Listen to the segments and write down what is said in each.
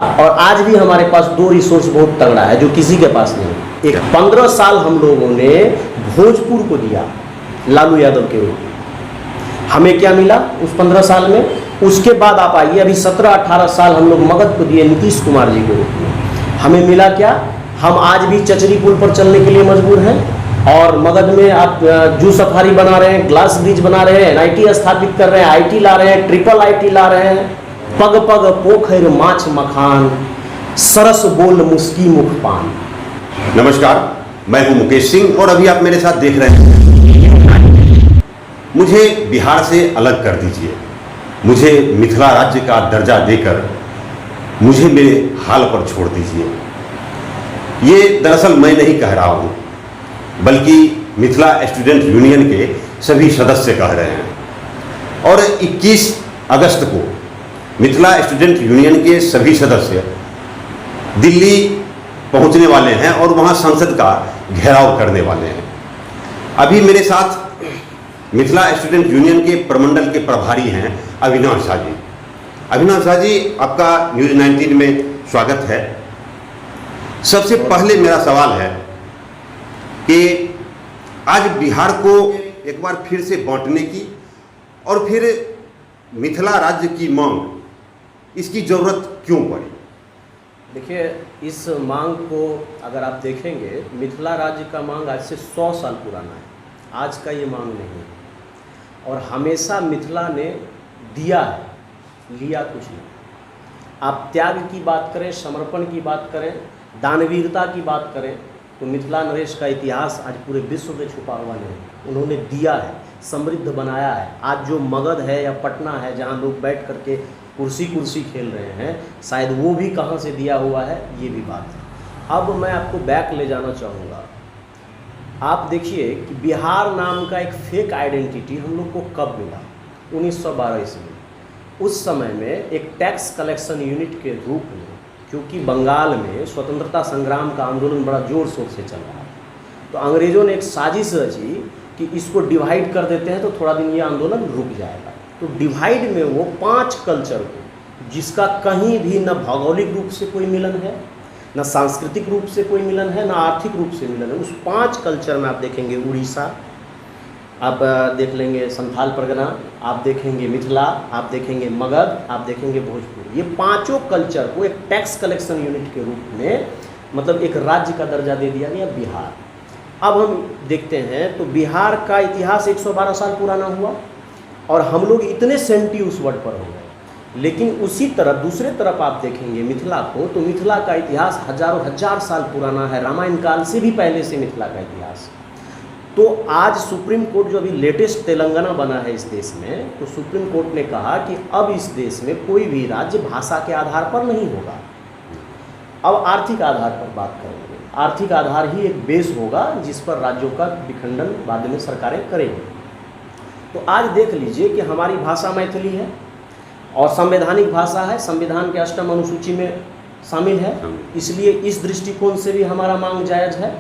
और आज भी हमारे पास दो रिसोर्स बहुत तगड़ा है जो किसी के पास नहीं। एक 15 साल हम लोगों ने भोजपुर को दिया लालू यादव के रूप में। हमें क्या मिला उस 15 साल में? उसके बाद आप आइए, अभी 17-18 साल हम लोग मगध को दिए नीतीश कुमार जी के रूप में। हमें मिला क्या? हम आज भी चचरी पुल पर चलने के लिए मजबूर हैं और मगध में आप जू सफारी बना रहे हैं, ग्लास ब्रिज बना रहे हैं, एनआईटी स्थापित कर रहे हैं, आईटी ला रहे हैं, ट्रिपल आईटी ला रहे हैं। पग पग पोखर माछ मखान, सरस बोल मुस्की मुख पान। नमस्कार, मैं हूं मुकेश सिंह और अभी आप मेरे साथ देख रहे हैं। मुझे बिहार से अलग कर दीजिए, मुझे मिथिला राज्य का दर्जा देकर मुझे मेरे हाल पर छोड़ दीजिए। ये दरअसल मैं नहीं कह रहा हूं, बल्कि मिथिला स्टूडेंट यूनियन के सभी सदस्य कह रहे हैं। और 21 अगस्त को मिथिला स्टूडेंट यूनियन के सभी सदस्य दिल्ली पहुंचने वाले हैं और वहां संसद का घेराव करने वाले हैं। अभी मेरे साथ मिथिला स्टूडेंट यूनियन के प्रमंडल के प्रभारी हैं अविनाश झा जी। अविनाश झा जी, आपका न्यूज़ 19 में स्वागत है। सबसे पहले मेरा सवाल है कि आज बिहार को एक बार फिर से बांटने की और फिर मिथिला राज्य की मांग, इसकी ज़रूरत क्यों पड़ी? देखिए, इस मांग को अगर आप देखेंगे, मिथिला राज्य का मांग आज से 100 साल पुराना है। आज का ये मांग नहीं है और हमेशा मिथिला ने दिया है, लिया कुछ नहीं। आप त्याग की बात करें, समर्पण की बात करें, दानवीरता की बात करें तो मिथिला नरेश का इतिहास आज पूरे विश्व में छुपा हुआ नहीं। उन्होंने दिया है, समृद्ध बनाया है। आज जो मगध है या पटना है जहाँ लोग बैठ करके कुर्सी खेल रहे हैं, शायद वो भी कहाँ से दिया हुआ है, ये भी बात है। अब मैं आपको बैक ले जाना चाहूँगा। आप देखिए कि बिहार नाम का एक फेक आइडेंटिटी हम लोग को कब मिला? 1912 ईस्वी। उस समय में एक टैक्स कलेक्शन यूनिट के रूप में, क्योंकि बंगाल में स्वतंत्रता संग्राम का आंदोलन बड़ा जोर शोर से चल रहा है, तो अंग्रेज़ों ने एक साजिश रची कि इसको डिवाइड कर देते हैं तो थोड़ा दिन ये आंदोलन रुक जाएगा। तो डिवाइड में वो 5 कल्चर को, जिसका कहीं भी न भौगोलिक रूप से कोई मिलन है, न सांस्कृतिक रूप से कोई मिलन है, न आर्थिक रूप से मिलन है, उस 5 कल्चर में आप देखेंगे उड़ीसा, आप देख लेंगे संथाल परगना, आप देखेंगे मिथिला, आप देखेंगे मगध, आप देखेंगे भोजपुर। ये 5 कल्चर को एक टैक्स कलेक्शन यूनिट के रूप में, मतलब एक राज्य का दर्जा दे दिया गया बिहार। अब हम देखते हैं तो बिहार का इतिहास 112 साल पुराना हुआ और हम लोग इतने सेंटी उस वर्ड पर हो गए। लेकिन उसी तरफ दूसरे तरफ आप देखेंगे मिथिला को, तो मिथिला का इतिहास हजारों हजार साल पुराना है। रामायण काल से भी पहले से मिथिला का इतिहास। तो आज सुप्रीम कोर्ट जो अभी लेटेस्ट तेलंगाना बना है इस देश में, तो सुप्रीम कोर्ट ने कहा कि अब इस देश में कोई भी राज्य भाषा के आधार पर नहीं होगा, अब आर्थिक आधार पर बात करेंगे। आर्थिक आधार ही एक बेस होगा जिस पर राज्यों का विखंडन बाद में सरकारें करेंगी। तो आज देख लीजिए कि हमारी भाषा मैथिली है और संवैधानिक भाषा है, संविधान के 8वीं अनुसूची में शामिल है, इसलिए इस दृष्टिकोण से भी हमारा मांग जायज़ है।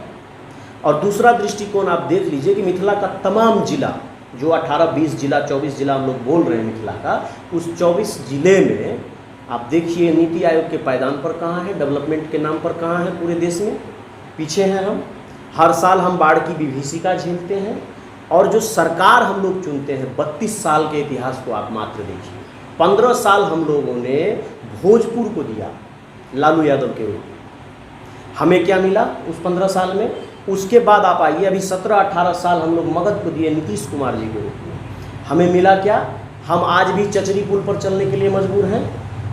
और दूसरा दृष्टिकोण आप देख लीजिए कि मिथिला का तमाम जिला, जो 18-20 जिला 24 जिला हम लोग बोल रहे हैं मिथिला का, उस 24 जिले में आप देखिए नीति आयोग के पायदान पर कहाँ है, डेवलपमेंट के नाम पर कहाँ है, पूरे देश में पीछे हैं हम। हर साल हम बाढ़ की विभीषिका झेलते हैं और जो सरकार हम लोग चुनते हैं, 32 साल के इतिहास को आप मात्र देखिए। 15 साल हम लोगों ने भोजपुर को दिया लालू यादव के रूप में। हमें क्या मिला उस 15 साल में? उसके बाद आप आइए, अभी 17-18 साल हम लोग मगध को दिए नीतीश कुमार जी के रूप में। हमें मिला क्या? हम आज भी चचरी पुल पर चलने के लिए मजबूर हैं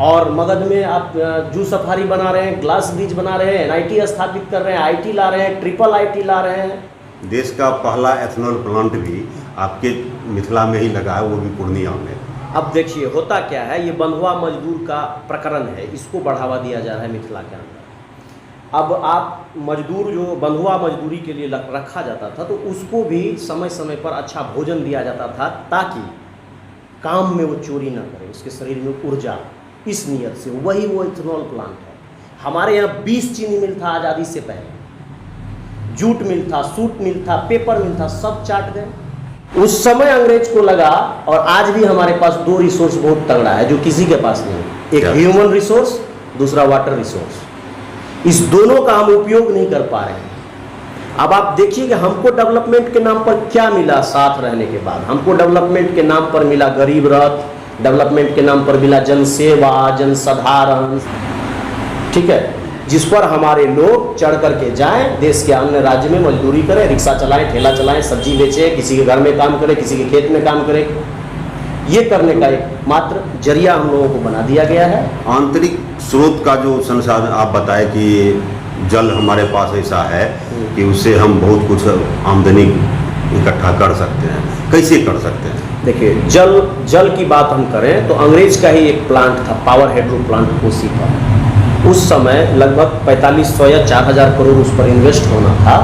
और मगध में आप जू सफारी बना रहे हैं, ग्लास ब्रिज बना रहे हैं, एनआईटी स्थापित कर रहे हैं, आईटी ला रहे हैं, ट्रिपल आईटी ला रहे हैं। देश का पहला एथेनॉल प्लांट भी आपके मिथिला में ही लगा है, वो भी पूर्णिया में। अब देखिए होता क्या है, ये बंधुआ मजदूर का प्रकरण है, इसको बढ़ावा दिया जा रहा है मिथिला के अंदर। अब आप मजदूर जो बंधुआ मजदूरी के लिए रखा जाता था, तो उसको भी समय समय पर अच्छा भोजन दिया जाता था ताकि काम में वो चोरी ना करे, उसके शरीर में ऊर्जा, इस नियत से। वही वो इथेनॉल प्लांट है। हमारे यहाँ 20 चीनी मिल था आज़ादी से पहले, जूट मिल था, सूत मिल था, पेपर मिल था, सब चाट गए। उस समय अंग्रेज को लगा, और आज भी हमारे पास 2 रिसोर्स बहुत तगड़ा है जो किसी के पास नहीं है। एक ह्यूमन रिसोर्स, दूसरा वाटर रिसोर्स, इस दोनों का हम उपयोग नहीं कर पा रहे हैं। अब आप देखिए कि हमको डेवलपमेंट के नाम पर क्या मिला साथ रहने के बाद। हमको डेवलपमेंट के नाम पर मिला गरीब रथ, डेवलपमेंट के नाम पर मिला जनसेवा, जनसाधारण, ठीक है, जिस पर हमारे लोग चढ़ करके जाएं, देश के अन्य राज्य में मजदूरी करें, रिक्शा चलाएं, ठेला चलाएं, सब्जी बेचें, किसी के घर में काम करें, किसी के खेत में काम करें। ये करने का एक मात्र जरिया हम लोगों को बना दिया गया है। आंतरिक स्रोत का जो संसाधन आप बताए कि जल हमारे पास ऐसा है कि उससे हम बहुत कुछ आमदनी इकट्ठा कर सकते हैं, कैसे कर सकते हैं? देखिए, जल की बात हम करें तो अंग्रेज का ही एक प्लांट था, पावर हाइड्रो प्लांट कोसी का। उस समय लगभग 4500 या 4000 करोड़ उस पर इन्वेस्ट होना था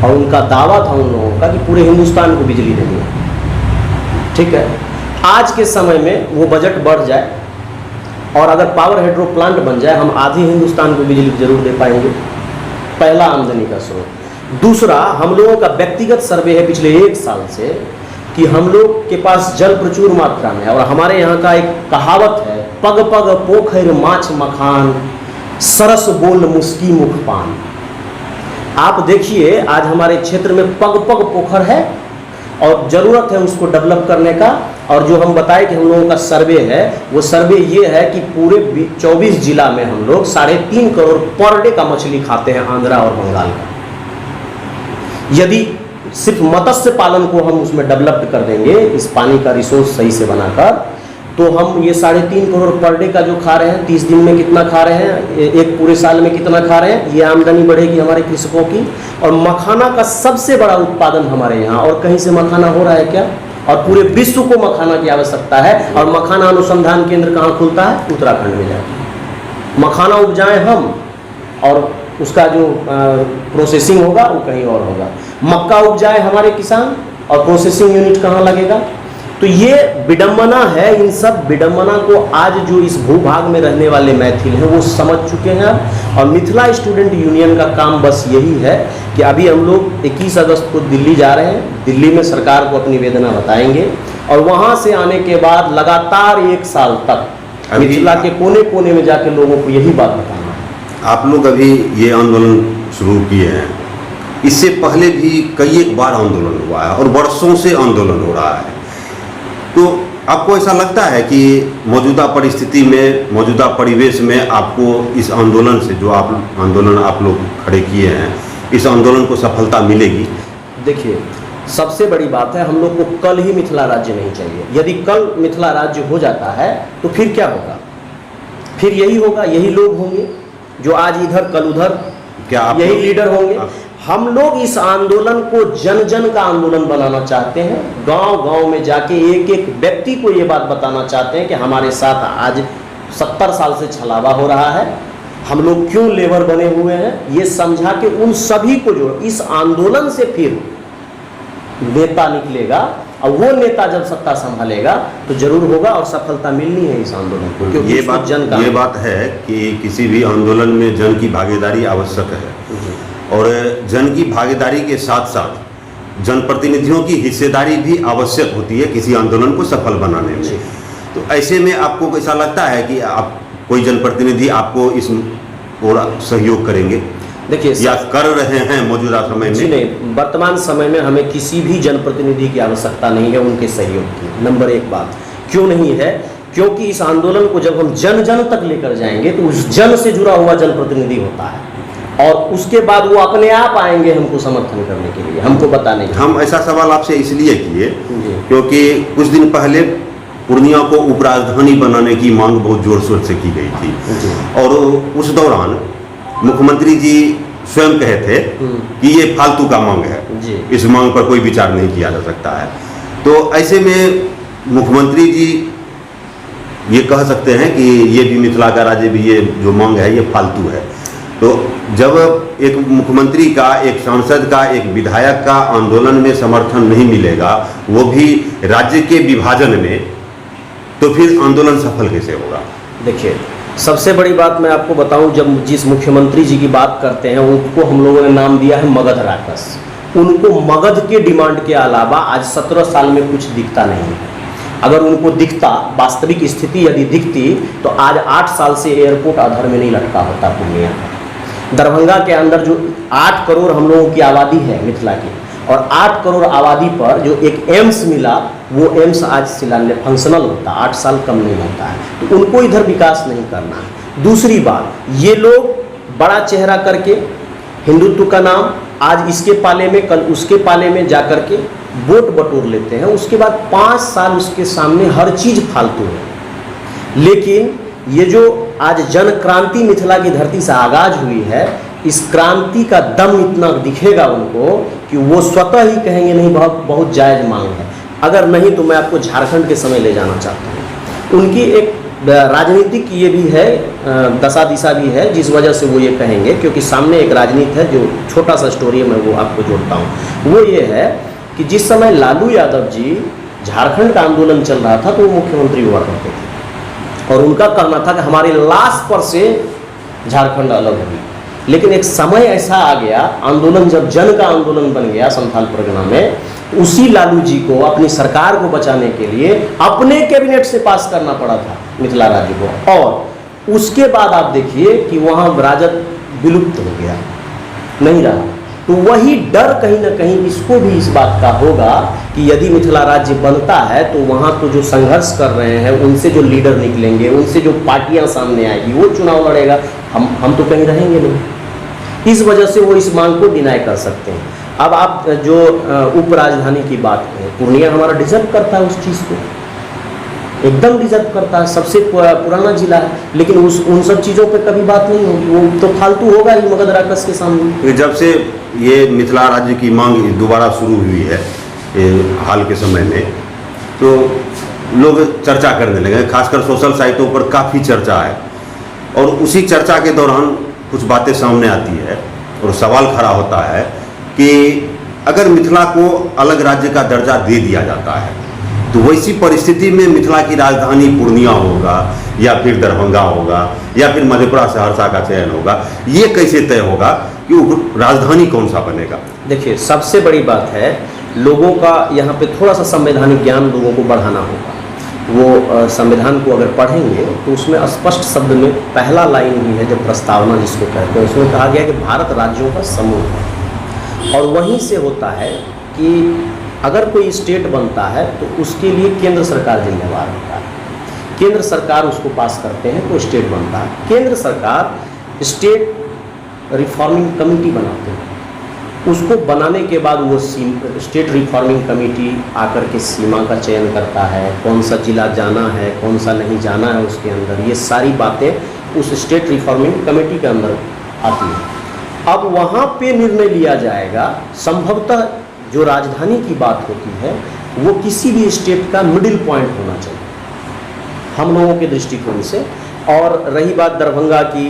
और उनका दावा था उन लोगों का कि पूरे हिंदुस्तान को बिजली देनी है। ठीक है, आज के समय में वो बजट बढ़ जाए और अगर पावर हाइड्रो प्लांट बन जाए, हम आधी हिंदुस्तान को बिजली जरूर दे पाएंगे। पहला आमदनी का स्रोत। दूसरा, हम लोगों का व्यक्तिगत सर्वे है पिछले 1 साल से कि हम लोग के पास जल प्रचुर मात्रा में है और हमारे यहाँ का एक कहावत है, पग पग पोखर माछ मखान, सरस बोल मुस्की मुख पान। आप देखिए आज हमारे क्षेत्र में पग पग पोखर है और ज़रूरत है उसको डेवलप करने का। और जो हम बताए कि हम लोगों का सर्वे है, वो सर्वे ये है कि पूरे 24 जिला में हम लोग 3.5 करोड़ पर डे का मछली खाते हैं, आंध्रा और बंगाल का। यदि सिर्फ मत्स्य पालन को हम उसमें डेवलप कर देंगे, इस पानी का रिसोर्स सही से बनाकर, तो हम ये 3.5 करोड़ पर डे का जो खा रहे हैं, 30 दिन में कितना खा रहे हैं, एक पूरे साल में कितना खा रहे हैं, ये आमदनी बढ़ेगी हमारे कृषकों की। और मखाना का सबसे बड़ा उत्पादन हमारे यहाँ, और कहीं से मखाना हो रहा है क्या? और पूरे विश्व को मखाना की आवश्यकता है। और मखाना अनुसंधान केंद्र कहाँ खुलता है? उत्तराखंड में जाए। मखाना उपजाएं हम और उसका जो प्रोसेसिंग होगा वो कहीं और होगा। मक्का उपजाए हमारे किसान और प्रोसेसिंग यूनिट कहाँ लगेगा? तो ये विडंबना है। इन सब विडंबना को आज जो इस भूभाग में रहने वाले मैथिल हैं वो समझ चुके हैं। और मिथिला स्टूडेंट यूनियन का काम बस यही है कि अभी हम लोग 21 अगस्त को दिल्ली जा रहे हैं। दिल्ली में सरकार को अपनी वेदना बताएंगे और वहाँ से आने के बाद लगातार 1 साल तक मिथिला के कोने कोने में जाके लोगों को यही बात बताना है। आप लोग अभी ये आंदोलन शुरू किए हैं, इससे पहले भी कई एक बार आंदोलन हुआ है और वर्षों से आंदोलन हो रहा है। तो आपको ऐसा लगता है कि मौजूदा परिस्थिति में, मौजूदा परिवेश में आपको इस आंदोलन से, जो आंदोलन आप लोग खड़े किए हैं, इस आंदोलन को सफलता मिलेगी? देखिए, सबसे बड़ी बात है, हम लोग को कल ही मिथिला राज्य नहीं चाहिए। यदि कल मिथिला राज्य हो जाता है तो फिर क्या होगा? फिर यही होगा, यही लोग होंगे जो आज इधर कल उधर, क्या आप यही लीडर होंगे। हम लोग इस आंदोलन को जन जन का आंदोलन बनाना चाहते हैं। गांव गांव में जाके एक एक व्यक्ति को ये बात बताना चाहते हैं कि हमारे साथ आज 70 साल से छलावा हो रहा है, हम लोग क्यों लेबर बने हुए हैं, ये समझा के उन सभी को जो इस आंदोलन से फिर नेता निकलेगा और वो नेता जब सत्ता संभालेगा तो जरूर होगा और सफलता मिलनी है इस आंदोलन को। क्योंकि ये बात है कि किसी भी आंदोलन में जन की भागीदारी आवश्यक है और जन की भागीदारी के साथ साथ जनप्रतिनिधियों की हिस्सेदारी भी आवश्यक होती है किसी आंदोलन को सफल बनाने में। तो ऐसे में आपको ऐसा लगता है कि आप कोई जनप्रतिनिधि आपको इस ओर सहयोग करेंगे? देखिए, या कर रहे हैं मौजूदा समय में? जी नहीं, वर्तमान समय में हमें किसी भी जनप्रतिनिधि की आवश्यकता नहीं है उनके सहयोग की। नंबर 1 बात क्यों नहीं है? क्योंकि इस आंदोलन को जब हम जन जन तक लेकर जाएंगे तो उस जन से जुड़ा हुआ जनप्रतिनिधि होता है और उसके बाद वो अपने आप आएंगे हमको समर्थन करने के लिए, हमको बताने के लिए। हम ऐसा सवाल आपसे इसलिए किए क्योंकि कुछ दिन पहले पूर्णिया को उपराजधानी बनाने की मांग बहुत जोर शोर से की गई थी और उस दौरान मुख्यमंत्री जी स्वयं कहे थे कि ये फालतू का मांग है, इस मांग पर कोई विचार नहीं किया जा सकता है। तो ऐसे में मुख्यमंत्री जी ये कह सकते हैं कि ये भी मिथिला का राज्य भी, ये जो मांग है ये फालतू है। तो जब एक मुख्यमंत्री का, एक सांसद का, एक विधायक का आंदोलन में समर्थन नहीं मिलेगा, वो भी राज्य के विभाजन में, तो फिर आंदोलन सफल कैसे होगा? देखिए, सबसे बड़ी बात मैं आपको बताऊं, जब जिस मुख्यमंत्री जी की बात करते हैं उनको हम लोगों ने नाम दिया है मगध राक्षस। उनको मगध के डिमांड के अलावा आज 17 साल में कुछ दिखता नहीं है। अगर उनको दिखता, वास्तविक स्थिति यदि दिखती, तो आज 8 साल से एयरपोर्ट अधर में नहीं लटका होता पूर्णिया का। दरभंगा के अंदर जो 8 करोड़ हम लोगों की आबादी है मिथिला की, और 8 करोड़ आबादी पर जो एक एम्स मिला, वो एम्स आज शिलान्यास फंक्शनल होता, 8 साल कम नहीं होता है। तो उनको इधर विकास नहीं करना है। दूसरी बात, ये लोग बड़ा चेहरा करके हिंदुत्व का नाम आज इसके पाले में, कल उसके पाले में जा कर के वोट बटोर लेते हैं। उसके बाद 5 साल उसके सामने हर चीज़ फालतू है। लेकिन ये जो आज जन क्रांति मिथिला की धरती से आगाज हुई है, इस क्रांति का दम इतना दिखेगा उनको कि वो स्वतः ही कहेंगे नहीं, बहुत जायज़ मांग है। अगर नहीं तो मैं आपको झारखंड के समय ले जाना चाहता हूँ। उनकी एक राजनीतिक ये भी है, दशा दिशा भी है, जिस वजह से वो ये कहेंगे, क्योंकि सामने एक राजनीति है जो छोटा सा स्टोरी है, मैं वो आपको जोड़ता हूँ। वो ये है कि जिस समय लालू यादव जी झारखंड का आंदोलन चल रहा था तो वो मुख्यमंत्री हुआ करते थे, और उनका कहना था कि हमारी लाश पर से झारखंड अलग हुई। लेकिन एक समय ऐसा आ गया, आंदोलन जब जन का आंदोलन बन गया संथाल परगना में, उसी लालू जी को अपनी सरकार को बचाने के लिए अपने कैबिनेट से पास करना पड़ा था मिथिला राज्य को। और उसके बाद आप देखिए कि वहाँ राजद विलुप्त हो गया, नहीं रहा। तो वही डर कहीं ना कहीं इसको भी इस बात का होगा कि यदि मिथिला राज्य बनता है तो वहाँ तो जो संघर्ष कर रहे हैं, उनसे जो लीडर निकलेंगे, उनसे जो पार्टियां सामने आएगी, वो चुनाव लड़ेगा, हम तो कहीं रहेंगे नहीं। इस वजह से वो इस मांग को डिनाई कर सकते हैं। अब आप जो उप राजधानी की बात करें, पूर्णिया हमारा डिजर्व करता है उस चीज़ को, एकदम डिजर्व करता है, सबसे पुराना जिला है। लेकिन उन सब चीज़ों पे कभी बात नहीं होगी, वो तो फालतू होगा ही मगध राक्षस के सामने। जब से ये मिथिला राज्य की मांग दोबारा शुरू हुई है हाल के समय में, तो लोग चर्चा करने लगे, खासकर सोशल साइटों पर काफ़ी चर्चा है। और उसी चर्चा के दौरान कुछ बातें सामने आती है और सवाल खड़ा होता है कि अगर मिथिला को अलग राज्य का दर्जा दे दिया जाता है तो वैसी परिस्थिति में मिथिला की राजधानी पूर्णिया होगा या फिर दरभंगा होगा या फिर मधेपुरा सहरसा का चयन होगा, ये कैसे तय होगा कि राजधानी कौन सा बनेगा? देखिए, सबसे बड़ी बात है लोगों का यहाँ पे थोड़ा सा संवैधानिक ज्ञान लोगों को बढ़ाना होगा। वो संविधान को अगर पढ़ेंगे तो उसमें स्पष्ट शब्द में पहला लाइन ही है, जो प्रस्तावना जिसको कहते हैं, उसमें कहा गया कि भारत राज्यों का समूह है। और वहीं से होता है कि अगर कोई स्टेट बनता है तो उसके लिए केंद्र सरकार जिम्मेवार होता है। केंद्र सरकार उसको पास करते हैं तो स्टेट बनता है। केंद्र सरकार स्टेट रिफॉर्मिंग कमेटी बनाते हैं। उसको बनाने के बाद वो स्टेट रिफॉर्मिंग कमेटी आकर के सीमा का चयन करता है, कौन सा जिला जाना है, कौन सा नहीं जाना है उसके अंदर, ये सारी बातें उस स्टेट रिफॉर्मिंग कमेटी के अंदर आती हैं। अब वहाँ पे निर्णय लिया जाएगा। संभवतः जो राजधानी की बात होती है वो किसी भी स्टेट का मिडिल पॉइंट होना चाहिए हम लोगों के दृष्टिकोण से। और रही बात दरभंगा की,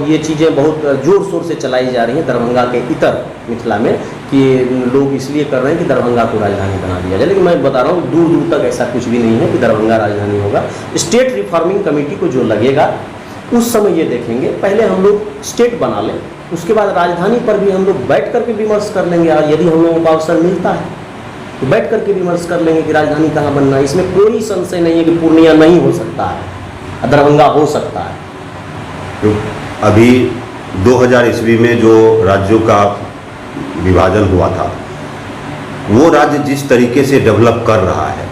ये चीज़ें बहुत ज़ोर शोर से चलाई जा रही हैं दरभंगा के इतर मिथिला में, कि लोग इसलिए कर रहे हैं कि दरभंगा को राजधानी बना दिया जाए। लेकिन मैं बता रहा हूँ दूर दूर तक ऐसा कुछ भी नहीं है कि दरभंगा राजधानी होगा। स्टेट रिफॉर्मिंग कमेटी को जो लगेगा उस समय ये देखेंगे, पहले हम लोग स्टेट बना लें, उसके बाद राजधानी पर भी हम लोग बैठ करके विमर्श कर लेंगे। और यदि हम लोगों को अवसर मिलता है तो बैठ करके विमर्श कर लेंगे कि राजधानी कहाँ बनना है। इसमें कोई संशय नहीं है कि पूर्णिया नहीं हो सकता है, दरभंगा हो सकता है। तो अभी 2000 ईस्वी में जो राज्यों का विभाजन हुआ था, वो राज्य जिस तरीके से डेवलप कर रहा है,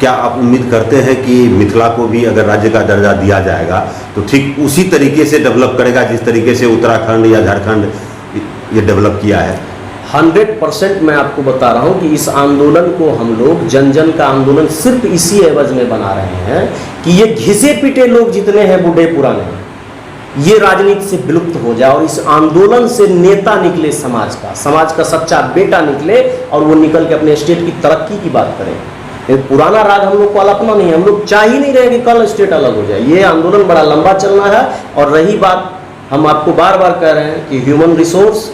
क्या आप उम्मीद करते हैं कि मिथिला को भी अगर राज्य का दर्जा दिया जाएगा तो ठीक उसी तरीके से डेवलप करेगा जिस तरीके से उत्तराखंड या झारखंड ये डेवलप किया है? 100% मैं आपको बता रहा हूँ कि इस आंदोलन को हम लोग जन जन का आंदोलन सिर्फ इसी एवज में बना रहे हैं कि ये घिसे पिटे लोग जितने हैं बूढ़े पुराने, ये राजनीति से विलुप्त हो जाए और इस आंदोलन से नेता निकले, समाज का सच्चा बेटा निकले और वो निकल के अपने स्टेट की तरक्की की बात करें। ये पुराना राग हम लोग को अलापना नहीं है, हम लोग चाह ही नहीं रहे कि कल स्टेट अलग हो जाए। ये आंदोलन बड़ा लंबा चलना है। और रही बात, हम आपको बार बार कह रहे हैं कि ह्यूमन रिसोर्स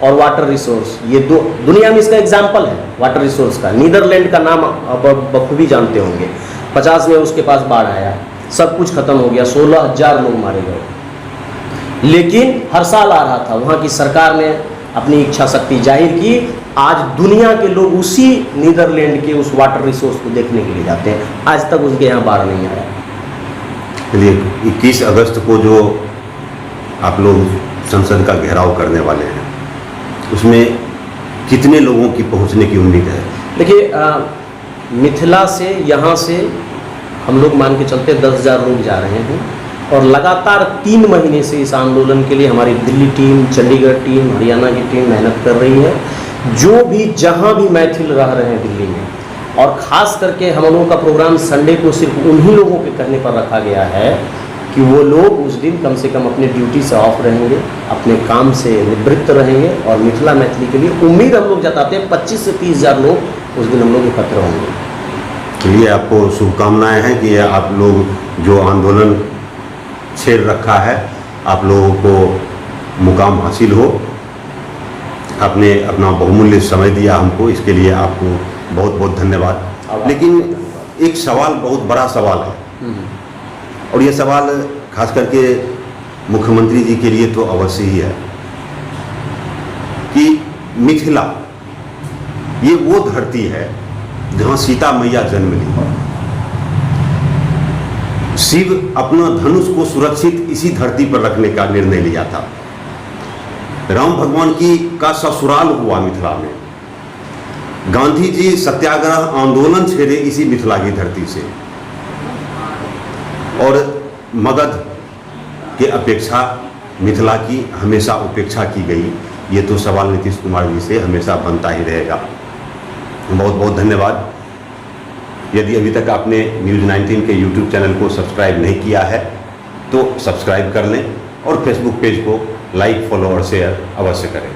और वाटर रिसोर्स, ये दो दुनिया में इसका एग्जाम्पल है वाटर रिसोर्स का। नीदरलैंड का नाम अब बखूबी जानते होंगे। 50 में उसके पास बाढ़ आया, सब कुछ खत्म हो गया, 16,000 लोग मारे गए। लेकिन हर साल आ रहा था, वहाँ की सरकार ने अपनी इच्छा शक्ति जाहिर की आज दुनिया के लोग उसी नीदरलैंड के उस वाटर रिसोर्स को देखने के लिए जाते हैं, आज तक उसके यहाँ बाढ़ नहीं आया। चलिए 21 अगस्त को जो आप लोग संसद का घेराव करने वाले हैं, उसमें कितने लोगों की पहुंचने की उम्मीद है? देखिए मिथिला से यहाँ से हम लोग मान के चलते 10,000 लोग जा रहे हैं और लगातार 3 महीने से इस आंदोलन के लिए हमारी दिल्ली टीम, चंडीगढ़ टीम, हरियाणा की टीम मेहनत कर रही है। जो भी जहाँ भी मैथिल रह रहे हैं दिल्ली में, और ख़ास करके हम लोगों का प्रोग्राम संडे को सिर्फ उन्हीं लोगों के कहने पर रखा गया है कि वो लोग उस दिन कम से कम अपने ड्यूटी से ऑफ रहेंगे, अपने काम से निवृत्त रहेंगे और मिथिला मैथिली के लिए उम्मीद हम लोग जताते हैं 25 से 30,000 लोग उस दिन हम लोग एकत्र होंगे। चलिए आपको शुभकामनाएं हैं कि आप लोग जो आंदोलन छेड़ रखा है, आप लोगों को मुकाम हासिल हो। आपने अपना बहुमूल्य समय दिया हमको, इसके लिए आपको बहुत बहुत धन्यवाद। लेकिन एक सवाल, बहुत बड़ा सवाल है, और ये सवाल खास करके मुख्यमंत्री जी के लिए तो अवश्य ही है कि मिथिला ये वो धरती है जहाँ सीता मैया जन्म ली। शिव अपना धनुष को सुरक्षित इसी धरती पर रखने का निर्णय लिया था। राम भगवान का ससुराल हुआ मिथिला में। गांधी जी सत्याग्रह आंदोलन छेड़े इसी मिथिला की धरती से, और मगध के अपेक्षा मिथिला की हमेशा उपेक्षा की गई। ये तो सवाल नीतीश कुमार जी से हमेशा बनता ही रहेगा। बहुत बहुत धन्यवाद। यदि अभी तक आपने न्यूज़ 19 के यूट्यूब चैनल को सब्सक्राइब नहीं किया है तो सब्सक्राइब कर लें, और फेसबुक पेज को लाइक, फॉलो और शेयर अवश्य करें।